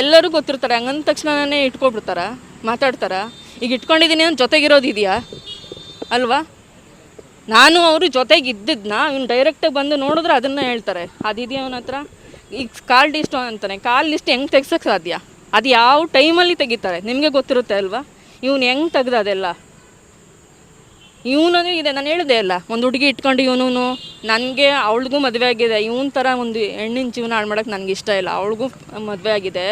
ಎಲ್ಲರೂ ಗೊತ್ತಿರ್ತಾರೆ, ಹಂಗಂದ ತಕ್ಷಣನೇ ಇಟ್ಕೊಬಿಡ್ತಾರ, ಮಾತಾಡ್ತಾರ. ಈಗ ಇಟ್ಕೊಂಡಿದ್ದೀನಿ ಅಂತ ಜೊತೆಗಿರೋದಿದೆಯಾ ಅಲ್ವಾ? ನಾನು ಅವರು ಜೊತೆಗೆ ಇದ್ದಿದ್ದನ್ನ ಇವ್ನು ಡೈರೆಕ್ಟಾಗಿ ಬಂದು ನೋಡಿದ್ರೆ ಅದನ್ನು ಹೇಳ್ತಾರೆ, ಅದಿದೆಯಾ ಅವನ ಹತ್ರ. ಈಗ ಕಾಲ್ ಲಿಸ್ಟ್ ಅಂತಾನೆ, ಕಾಲ್ ಲಿಸ್ಟ್ ಹೆಂಗೆ ತೆಗ್ಸೋಕ್ಕೆ ಸಾಧ್ಯ? ಅದು ಯಾವ ಟೈಮಲ್ಲಿ ತೆಗಿತಾರೆ ನಿಮಗೆ ಗೊತ್ತಿರುತ್ತೆ ಅಲ್ವಾ? ಇವ್ನು ಹೆಂಗೆ ತೆಗ್ದ ಅದೆಲ್ಲ? ಇವನು ಇದೆ, ನಾನು ಹೇಳಿದೆ ಅಲ್ಲ, ಒಂದು ಹುಡುಗಿ ಇಟ್ಕೊಂಡು ಇವನು, ನನಗೆ ಅವಳಿಗೂ ಮದುವೆ ಆಗಿದೆ, ಇವನ ಥರ ಒಂದು ಹೆಣ್ಣಿನ ಜೀವನ ಹಾಳು ಮಾಡೋಕ್ಕೆ ನನಗೆ ಇಷ್ಟ ಇಲ್ಲ. ಅವಳಿಗೂ ಮದುವೆ ಆಗಿದೆ,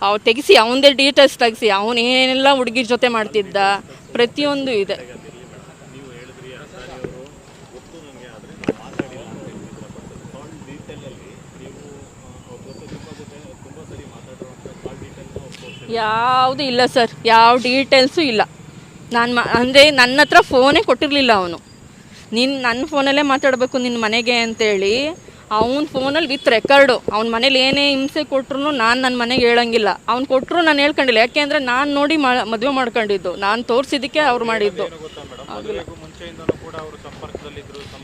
ಅವ್ರು ತೆಗಿಸಿ ಅವನದೇ ಡೀಟೇಲ್ಸ್ ತೆಗಿಸಿ, ಅವನೇನೆಲ್ಲ ಹುಡುಗಿರ ಜೊತೆ ಮಾಡ್ತಿದ್ದ ಪ್ರತಿಯೊಂದು ಇದೆ. ಯಾವುದು ಇಲ್ಲ ಸರ್, ಯಾವ ಡೀಟೇಲ್ಸು ಇಲ್ಲ. ಅಂದರೆ ನನ್ನ ಹತ್ರ ಫೋನೇ ಕೊಟ್ಟಿರಲಿಲ್ಲ ಅವನು. ನನ್ನ ಫೋನಲ್ಲೇ ಮಾತಾಡಬೇಕು ನಿನ್ನ ಮನೆಗೆ ಅಂತೇಳಿ, ಅವನ ಫೋನಲ್ಲಿ ವಿತ್ ರೆಕಾರ್ಡು. ಅವ್ನ ಮನೇಲಿ ಏನೇ ಹಿಂಸೆ ಕೊಟ್ಟರು ನಾನು ನನ್ನ ಮನೆಗೆ ಹೇಳಂಗಿಲ್ಲ. ಅವ್ನು ಕೊಟ್ಟರು ನಾನು ಹೇಳ್ಕೊಂಡಿಲ್ಲ, ಯಾಕೆಂದರೆ ನಾನು ನೋಡಿ ಮದುವೆ ಮಾಡ್ಕೊಂಡಿದ್ದು, ನಾನು ತೋರಿಸಿದ್ದಕ್ಕೆ ಅವ್ರು ಮಾಡಿದ್ದು.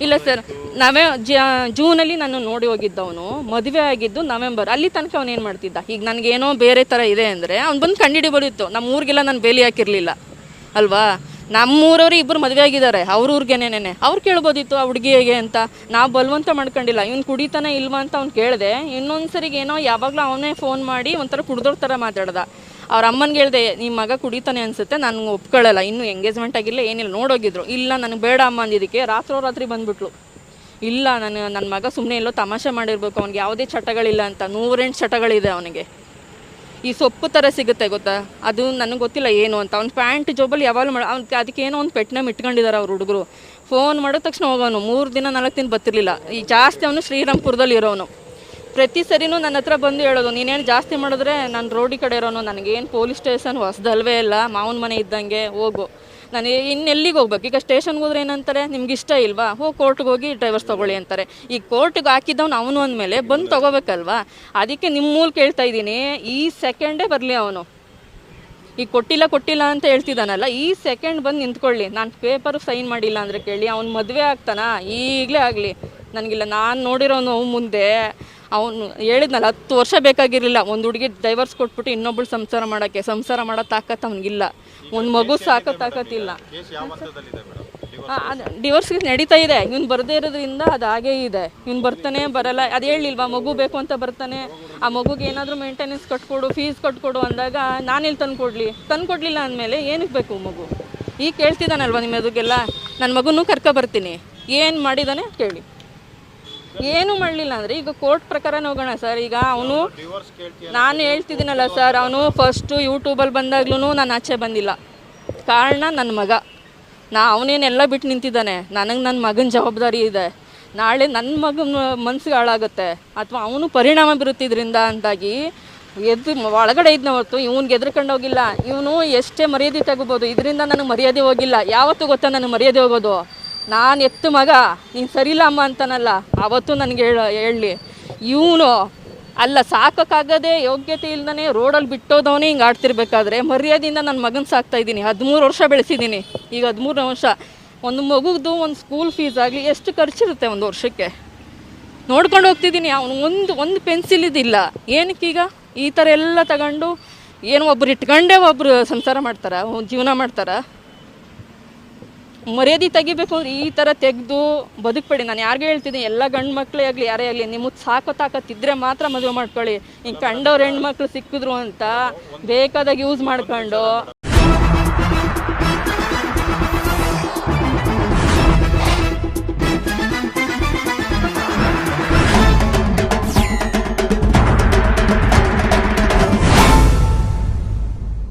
ಇಲ್ಲ ಸರ್, ಜೂನಲ್ಲಿ ನಾನು ನೋಡಿ ಹೋಗಿದ್ದವನು, ಮದುವೆ ಆಗಿದ್ದು ನವೆಂಬರ್. ಅಲ್ಲಿ ತನಕ ಅವನು ಏನು ಮಾಡ್ತಿದ್ದ? ಈಗ ನನಗೇನೋ ಬೇರೆ ಥರ ಇದೆ ಅಂದರೆ ಅವ್ನು ಬಂದು ಕಂಡುಹಿಡಿಬೋದಿತ್ತು. ನಮ್ಮ ಊರಿಗೆಲ್ಲ ನಾನು ಬೇಲಿ ಹಾಕಿರಲಿಲ್ಲ ಅಲ್ವಾ? ನಮ್ಮೂರವ್ರು ಇಬ್ಬರು ಮದುವೆ ಆಗಿದ್ದಾರೆ, ಅವ್ರೂರಿಗೇನೇನೆ ಅವ್ರು ಕೇಳ್ಬೋದಿತ್ತು ಆ ಹುಡುಗಿಗೆ ಅಂತ. ನಾವು ಬಲವಂತ ಮಾಡ್ಕೊಂಡಿಲ್ಲ. ಇವ್ನು ಕುಡಿತಾನೆ ಇಲ್ವಾ ಅಂತ ಅವ್ನು ಕೇಳಿದೆ. ಇನ್ನೊಂದು ಸರಿಗೇನೋ ಯಾವಾಗಲೂ ಅವನೇ ಫೋನ್ ಮಾಡಿ ಒಂಥರ ಕುಡ್ದೋರ್ ಥರ ಮಾತಾಡ್ದ. ಅವ್ರ ಅಮ್ಮನಿಗೆ ಹೇಳಿದೆ, ನಿಮ್ಮ ಮಗ ಕುಡಿತಾನೆ ಅನಿಸುತ್ತೆ, ನನಗೆ ಒಪ್ಕೊಳ್ಳಲ್ಲ, ಇನ್ನೂ ಎಂಗೇಜ್ಮೆಂಟ್ ಆಗಿಲ್ಲ, ಏನಿಲ್ಲ, ನೋಡೋಗಿದ್ರು. ಇಲ್ಲ ನನಗೆ ಬೇಡ ಅಮ್ಮ ಅಂದಿದ್ದಕ್ಕೆ ರಾತ್ರಿ ಬಂದುಬಿಟ್ಲು. ಇಲ್ಲ, ನನ್ನ ಮಗ ಸುಮ್ಮನೆ ಎಲ್ಲೋ ತಮಾಷೆ ಮಾಡಿರ್ಬೇಕು, ಅವ್ನಿಗೆ ಯಾವುದೇ ಚಟಗಳಿಲ್ಲ ಅಂತ. 108 ಚಟಗಳಿದೆ ಅವನಿಗೆ. ಈ ಸೊಪ್ಪು ಥರ ಸಿಗುತ್ತೆ ಗೊತ್ತಾ, ಅದು ನನಗೆ ಗೊತ್ತಿಲ್ಲ ಏನು ಅಂತ. ಅವ್ನ ಪ್ಯಾಂಟ್ ಜೋಬಲ್ಲಿ ಯಾವಾಗಲೂ ಅದಕ್ಕೇನೋ ಒಂದು ಪೆಟ್ನ ಇಟ್ಕೊಂಡಿದ್ದಾರೆ ಅವ್ರ ಹುಡುಗರು. ಫೋನ್ ಮಾಡಿದ ತಕ್ಷಣ ಹೋಗೋನು, 3 ದಿನ 4 ದಿನ ಬರ್ತಿರ್ಲಿಲ್ಲ. ಈ ಜಾಸ್ತಿ ಅವನು ಶ್ರೀರಾಮ್ಪುರದಲ್ಲಿ ಇರೋನು. ಪ್ರತಿ ಸರಿನೂ ನನ್ನ ಹತ್ರ ಬಂದು ಹೇಳೋದು, ನೀನೇನು ಜಾಸ್ತಿ ಮಾಡಿದ್ರೆ ನಾನು ರೋಡಿ ಕಡೆ ಇರೋನು, ನನಗೇನು ಪೊಲೀಸ್ ಸ್ಟೇಷನ್ ಹೊಸದಲ್ವೇ ಇಲ್ಲ, ಮಾವನ ಮನೆ ಇದ್ದಂಗೆ, ಹೋಗು. ನಾನು ಇನ್ನೆಲ್ಲಿಗೆ ಹೋಗ್ಬೇಕು? ಈಗ ಸ್ಟೇಷನ್ಗೆ ಹೋದ್ರೆ ಏನಂತಾರೆ, ನಿಮ್ಗೆ ಇಷ್ಟ ಇಲ್ವಾ, ಹೋಗಿ ಕೋರ್ಟ್ಗೆ ಹೋಗಿ ಡ್ರೈವರ್ಸ್ ತೊಗೊಳ್ಳಿ ಅಂತಾರೆ. ಈಗ ಕೋರ್ಟ್ಗೆ ಹಾಕಿದ್ದವನು ಅವನು ಅಂದಮೇಲೆ ಬಂದು ತೊಗೋಬೇಕಲ್ವಾ? ಅದಕ್ಕೆ ನಿಮ್ಮ ಮೂಲ ಕೇಳ್ತಾ ಇದ್ದೀನಿ, ಈ ಸೆಕೆಂಡೇ ಬರಲಿ ಅವನು. ಈಗ ಕೊಟ್ಟಿಲ್ಲ ಅಂತ ಹೇಳ್ತಿದ್ದಾನಲ್ಲ, ಈ ಸೆಕೆಂಡ್ ಬಂದು ನಿಂತ್ಕೊಳ್ಳಿ. ನಾನು ಪೇಪರು ಸೈನ್ ಮಾಡಿಲ್ಲ ಅಂದರೆ ಕೇಳಿ, ಅವ್ನು ಮದುವೆ ಆಗ್ತಾನಾ ಈಗಲೇ ಆಗಲಿ, ನನಗಿಲ್ಲ. ನಾನು ನೋಡಿರೋ ನೋವು ಮುಂದೆ ಅವನು ಹೇಳಿದ್ನಲ್ಲ, 10 ವರ್ಷ ಬೇಕಾಗಿರಲಿಲ್ಲ ಒಂದು ಹುಡುಗಿ ಡೈವರ್ಸ್ ಕೊಟ್ಬಿಟ್ಟು ಇನ್ನೊಬ್ಬಳು ಸಂಸಾರ ಮಾಡೋ ತಾಕತ್ತು ಅವ್ನಿಗಿಲ್ಲ. ಒಂದು ಮಗು ಸಾಕೋ ತಾಕತ್ತಿಲ್ಲ. ಅದು ಡಿವೋರ್ಸ್ಗೆ ನಡೀತಾ ಇದೆ. ಇವ್ನು ಬರದೇ ಇರೋದ್ರಿಂದ ಅದು ಹಾಗೇ ಇದೆ. ಇವ್ನು ಬರ್ತಾನೆ ಬರಲ್ಲ, ಅದು ಹೇಳಿಲ್ವಾ, ಮಗು ಬೇಕು ಅಂತ ಬರ್ತಾನೆ. ಆ ಮಗುಗೆ ಏನಾದರೂ ಮೇಂಟೆನೆನ್ಸ್ ಕಟ್ಕೊಡು, ಫೀಸ್ ಕಟ್ಕೊಡು ಅಂದಾಗ ನಾನೆಲ್ಲಿ ತಂದುಕೊಡ್ಲಿಲ್ಲ ಅಂದಮೇಲೆ ಏನಕ್ಕೆ ಬೇಕು ಮಗು? ಈಗ ಕೇಳ್ತಿದ್ದಾನಲ್ವ ನಿಮ್ಮ ಎದುರಿಗೆಲ್ಲ, ನನ್ನ ಮಗುನೂ ಬರ್ತೀನಿ, ಏನು ಮಾಡಿದ್ದಾನೆ ಕೇಳಿ. ಏನು ಮಾಡಲಿಲ್ಲ ಅಂದರೆ ಈಗ ಕೋರ್ಟ್ ಪ್ರಕಾರನೇ ಹೋಗೋಣ ಸರ್. ಈಗ ಅವನು, ನಾನು ಹೇಳ್ತಿದ್ದೀನಲ್ಲ ಸರ್, ಅವನು ಫಸ್ಟು ಯೂಟ್ಯೂಬಲ್ಲಿ ಬಂದಾಗ್ಲೂ ನಾನು ಆಚೆ ಬಂದಿಲ್ಲ. ಕಾರಣ ನನ್ನ ಮಗ. ಅವನೇನೆಲ್ಲ ಬಿಟ್ಟು ನಿಂತಿದ್ದಾನೆ. ನನಗೆ ನನ್ನ ಮಗನ ಜವಾಬ್ದಾರಿ ಇದೆ. ನಾಳೆ ನನ್ನ ಮಗನ ಮನಸ್ಸಿಗೆ ಹಾಳಾಗುತ್ತೆ ಅಥವಾ ಅವನು ಪರಿಣಾಮ ಬೀರುತ್ತಿದ್ರಿಂದ ಅಂತಾಗಿ ಒಳಗಡೆ ಇದ್ನ ಹೊರತು ಇವ್ನಿಗೆ ಎದ್ರಕೊಂಡು ಹೋಗಿಲ್ಲ. ಇವನು ಎಷ್ಟೇ ಮರ್ಯಾದೆ ತಗೋಬೋದು, ಇದರಿಂದ ನನಗೆ ಮರ್ಯಾದೆ ಹೋಗಿಲ್ಲ. ಯಾವತ್ತೂ ಗೊತ್ತಾ ನನಗೆ ಮರ್ಯಾದೆ ಹೋಗೋದು? ನಾನು ಎತ್ತು ಮಗ, ನೀನು ಸರಿಯಿಲ್ಲ ಅಮ್ಮ ಅಂತಾನಲ್ಲ, ಆವತ್ತು ನನಗೆ ಹೇಳಲಿ. ಇವನು ಅಲ್ಲ, ಸಾಕೋಕ್ಕಾಗದೆ ಯೋಗ್ಯತೆ ಇಲ್ದೇ ರೋಡಲ್ಲಿ ಬಿಟ್ಟೋದವನೇ ಹಿಂಗೆ ಆಡ್ತಿರ್ಬೇಕಾದ್ರೆ ಮರ್ಯಾದೆಯಿಂದ ನನ್ನ ಮಗನ ಸಾಕ್ತಾಯಿದ್ದೀನಿ. 13 ವರ್ಷ ಬೆಳೆಸಿದ್ದೀನಿ. ಈಗ 13 ವರ್ಷ ಒಂದು ಮಗುದು ಒಂದು ಸ್ಕೂಲ್ ಫೀಸ್ ಆಗಲಿ ಎಷ್ಟು ಖರ್ಚಿರುತ್ತೆ ಒಂದು ವರ್ಷಕ್ಕೆ ನೋಡ್ಕೊಂಡು ಹೋಗ್ತಿದ್ದೀನಿ. ಅವನು ಒಂದು ಪೆನ್ಸಿಲ್ ಇದಿಲ್ಲ. ಏನಕ್ಕೀಗ ಈ ಥರ ಎಲ್ಲ ತಗೊಂಡು ಏನು ಒಬ್ರು ಇಟ್ಕೊಂಡೇ ಒಬ್ಬರು ಸಂಸಾರ ಮಾಡ್ತಾರ, ಜೀವನ ಮಾಡ್ತಾರ? ಮರ್ಯಾದೆ ತೆಗಿಬೇಕು ಅಂದರೆ ಈ ಥರ ತೆಗೆದು ಬದುಕಬೇಡಿ. ನಾನು ಯಾರಿಗೂ ಹೇಳ್ತಿದ್ದೀನಿ, ಎಲ್ಲ ಗಂಡು ಮಕ್ಕಳೇ ಆಗಲಿ ಯಾರೇ ಆಗಲಿ, ನಿಮಗೆ ಸಾಕೋ ತಾಕತ್ತಿದ್ರೆ ಮಾತ್ರ ಮದುವೆ ಮಾಡ್ಕೊಳ್ಳಿ. ಹಿಂಗೆ ಕಂಡವ್ರು ಹೆಣ್ಮಕ್ಳು ಸಿಕ್ಕಿದ್ರು ಅಂತ ಬೇಕಾದಾಗ ಯೂಸ್ ಮಾಡ್ಕೊಂಡು